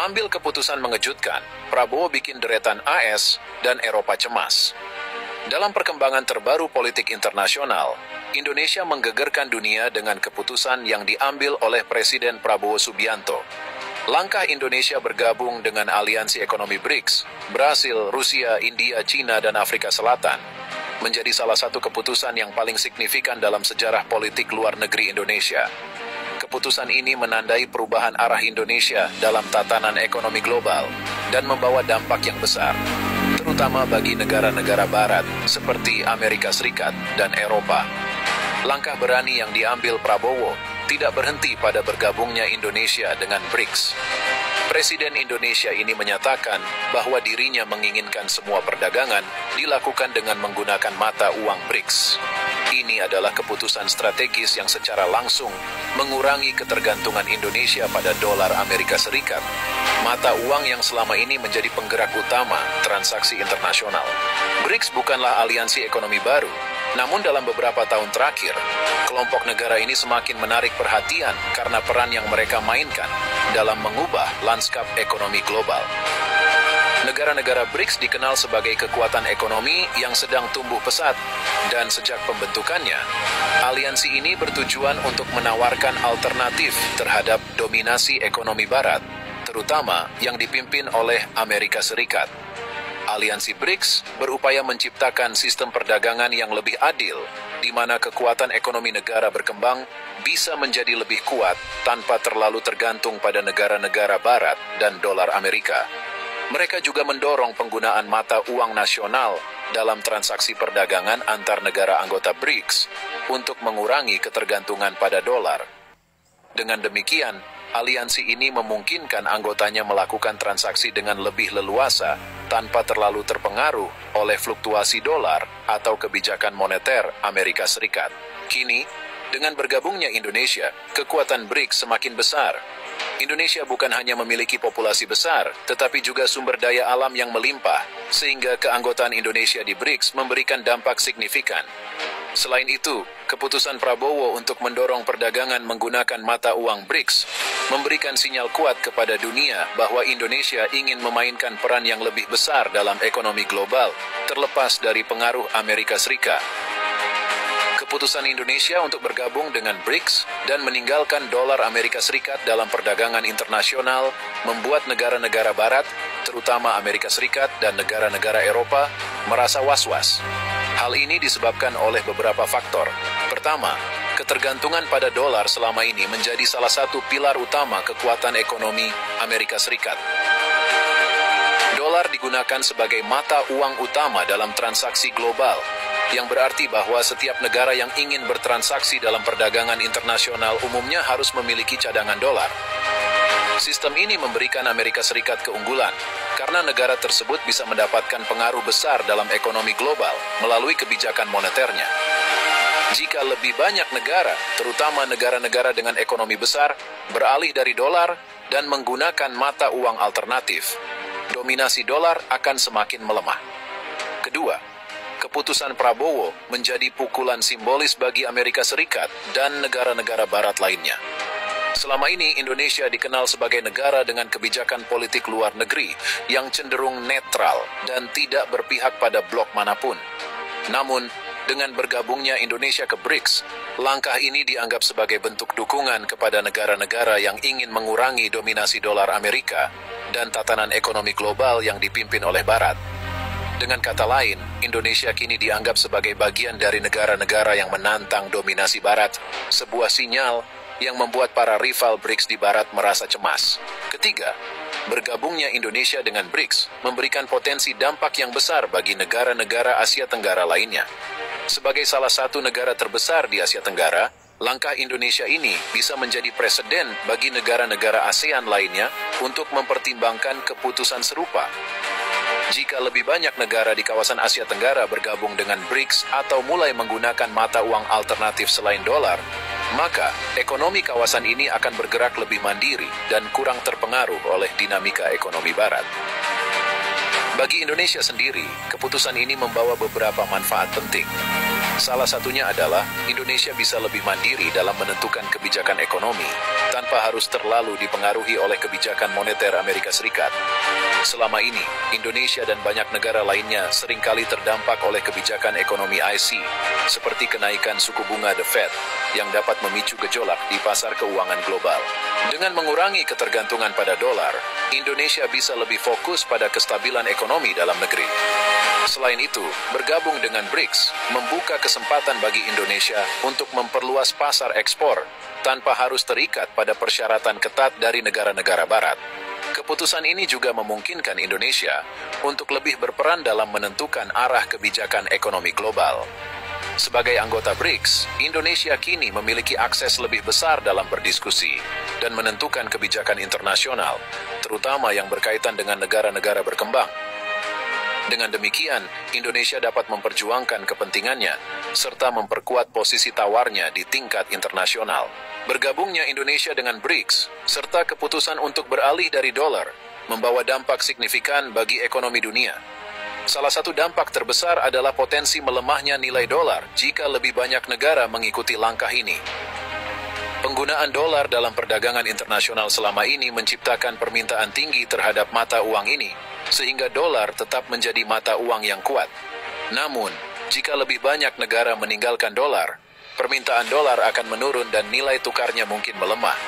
Ambil keputusan mengejutkan, Prabowo bikin deretan AS dan Eropa cemas. Dalam perkembangan terbaru politik internasional, Indonesia menggegerkan dunia dengan keputusan yang diambil oleh Presiden Prabowo Subianto. Langkah Indonesia bergabung dengan aliansi ekonomi BRICS, Brasil, Rusia, India, China, dan Afrika Selatan, menjadi salah satu keputusan yang paling signifikan dalam sejarah politik luar negeri Indonesia. Keputusan ini menandai perubahan arah Indonesia dalam tatanan ekonomi global dan membawa dampak yang besar, terutama bagi negara-negara barat seperti Amerika Serikat dan Eropa. Langkah berani yang diambil Prabowo tidak berhenti pada bergabungnya Indonesia dengan BRICS. Presiden Indonesia ini menyatakan bahwa dirinya menginginkan semua perdagangan dilakukan dengan menggunakan mata uang BRICS. Ini adalah keputusan strategis yang secara langsung mengurangi ketergantungan Indonesia pada dolar Amerika Serikat, mata uang yang selama ini menjadi penggerak utama transaksi internasional. BRICS bukanlah aliansi ekonomi baru, namun dalam beberapa tahun terakhir, kelompok negara ini semakin menarik perhatian karena peran yang mereka mainkan dalam mengubah lanskap ekonomi global. Negara-negara BRICS dikenal sebagai kekuatan ekonomi yang sedang tumbuh pesat, dan sejak pembentukannya, aliansi ini bertujuan untuk menawarkan alternatif terhadap dominasi ekonomi barat, terutama yang dipimpin oleh Amerika Serikat. Aliansi BRICS berupaya menciptakan sistem perdagangan yang lebih adil, di mana kekuatan ekonomi negara berkembang bisa menjadi lebih kuat tanpa terlalu tergantung pada negara-negara barat dan dolar Amerika. Mereka juga mendorong penggunaan mata uang nasional dalam transaksi perdagangan antar negara anggota BRICS untuk mengurangi ketergantungan pada dolar. Dengan demikian, aliansi ini memungkinkan anggotanya melakukan transaksi dengan lebih leluasa tanpa terlalu terpengaruh oleh fluktuasi dolar atau kebijakan moneter Amerika Serikat. Kini, dengan bergabungnya Indonesia, kekuatan BRICS semakin besar. Indonesia bukan hanya memiliki populasi besar, tetapi juga sumber daya alam yang melimpah, sehingga keanggotaan Indonesia di BRICS memberikan dampak signifikan. Selain itu, keputusan Prabowo untuk mendorong perdagangan menggunakan mata uang BRICS memberikan sinyal kuat kepada dunia bahwa Indonesia ingin memainkan peran yang lebih besar dalam ekonomi global, terlepas dari pengaruh Amerika Serikat. Keputusan Indonesia untuk bergabung dengan BRICS dan meninggalkan dolar Amerika Serikat dalam perdagangan internasional membuat negara-negara barat, terutama Amerika Serikat dan negara-negara Eropa, merasa was-was. Hal ini disebabkan oleh beberapa faktor. Pertama, ketergantungan pada dolar selama ini menjadi salah satu pilar utama kekuatan ekonomi Amerika Serikat. Dolar digunakan sebagai mata uang utama dalam transaksi global, yang berarti bahwa setiap negara yang ingin bertransaksi dalam perdagangan internasional umumnya harus memiliki cadangan dolar. Sistem ini memberikan Amerika Serikat keunggulan, karena negara tersebut bisa mendapatkan pengaruh besar dalam ekonomi global melalui kebijakan moneternya. Jika lebih banyak negara, terutama negara-negara dengan ekonomi besar, beralih dari dolar dan menggunakan mata uang alternatif, dominasi dolar akan semakin melemah. Kedua, keputusan Prabowo menjadi pukulan simbolis bagi Amerika Serikat dan negara-negara barat lainnya. Selama ini, Indonesia dikenal sebagai negara dengan kebijakan politik luar negeri yang cenderung netral dan tidak berpihak pada blok manapun. Namun, dengan bergabungnya Indonesia ke BRICS, langkah ini dianggap sebagai bentuk dukungan kepada negara-negara yang ingin mengurangi dominasi dolar Amerika dan tatanan ekonomi global yang dipimpin oleh Barat. Dengan kata lain, Indonesia kini dianggap sebagai bagian dari negara-negara yang menantang dominasi Barat, sebuah sinyal yang membuat para rival BRICS di Barat merasa cemas. Ketiga, bergabungnya Indonesia dengan BRICS memberikan potensi dampak yang besar bagi negara-negara Asia Tenggara lainnya. Sebagai salah satu negara terbesar di Asia Tenggara, langkah Indonesia ini bisa menjadi preseden bagi negara-negara ASEAN lainnya untuk mempertimbangkan keputusan serupa. Jika lebih banyak negara di kawasan Asia Tenggara bergabung dengan BRICS atau mulai menggunakan mata uang alternatif selain dolar, maka ekonomi kawasan ini akan bergerak lebih mandiri dan kurang terpengaruh oleh dinamika ekonomi Barat. Bagi Indonesia sendiri, keputusan ini membawa beberapa manfaat penting. Salah satunya adalah Indonesia bisa lebih mandiri dalam menentukan kebijakan ekonomi tanpa harus terlalu dipengaruhi oleh kebijakan moneter Amerika Serikat. Selama ini, Indonesia dan banyak negara lainnya seringkali terdampak oleh kebijakan ekonomi IC, seperti kenaikan suku bunga The Fed, yang dapat memicu gejolak di pasar keuangan global. Dengan mengurangi ketergantungan pada dolar, Indonesia bisa lebih fokus pada kestabilan ekonomi dalam negeri. Selain itu, bergabung dengan BRICS membuka kesempatan bagi Indonesia untuk memperluas pasar ekspor tanpa harus terikat pada persyaratan ketat dari negara-negara barat. Keputusan ini juga memungkinkan Indonesia untuk lebih berperan dalam menentukan arah kebijakan ekonomi global. Sebagai anggota BRICS, Indonesia kini memiliki akses lebih besar dalam berdiskusi dan menentukan kebijakan internasional, terutama yang berkaitan dengan negara-negara berkembang. Dengan demikian, Indonesia dapat memperjuangkan kepentingannya serta memperkuat posisi tawarnya di tingkat internasional. Bergabungnya Indonesia dengan BRICS serta keputusan untuk beralih dari dolar membawa dampak signifikan bagi ekonomi dunia. Salah satu dampak terbesar adalah potensi melemahnya nilai dolar jika lebih banyak negara mengikuti langkah ini. Penggunaan dolar dalam perdagangan internasional selama ini menciptakan permintaan tinggi terhadap mata uang ini, sehingga dolar tetap menjadi mata uang yang kuat. Namun, jika lebih banyak negara meninggalkan dolar, permintaan dolar akan menurun dan nilai tukarnya mungkin melemah.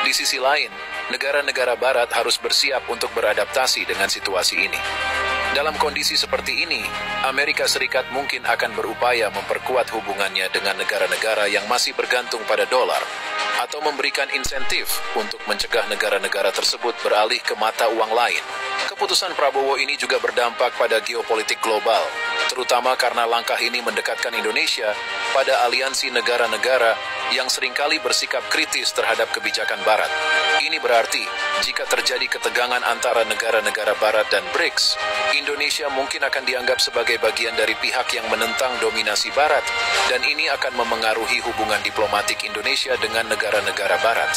Di sisi lain, negara-negara barat harus bersiap untuk beradaptasi dengan situasi ini. Dalam kondisi seperti ini, Amerika Serikat mungkin akan berupaya memperkuat hubungannya dengan negara-negara yang masih bergantung pada dolar, atau memberikan insentif untuk mencegah negara-negara tersebut beralih ke mata uang lain. Keputusan Prabowo ini juga berdampak pada geopolitik global, terutama karena langkah ini mendekatkan Indonesia pada aliansi negara-negara yang seringkali bersikap kritis terhadap kebijakan Barat. Ini berarti, jika terjadi ketegangan antara negara-negara Barat dan BRICS, Indonesia mungkin akan dianggap sebagai bagian dari pihak yang menentang dominasi Barat, dan ini akan memengaruhi hubungan diplomatik Indonesia dengan negara-negara Barat.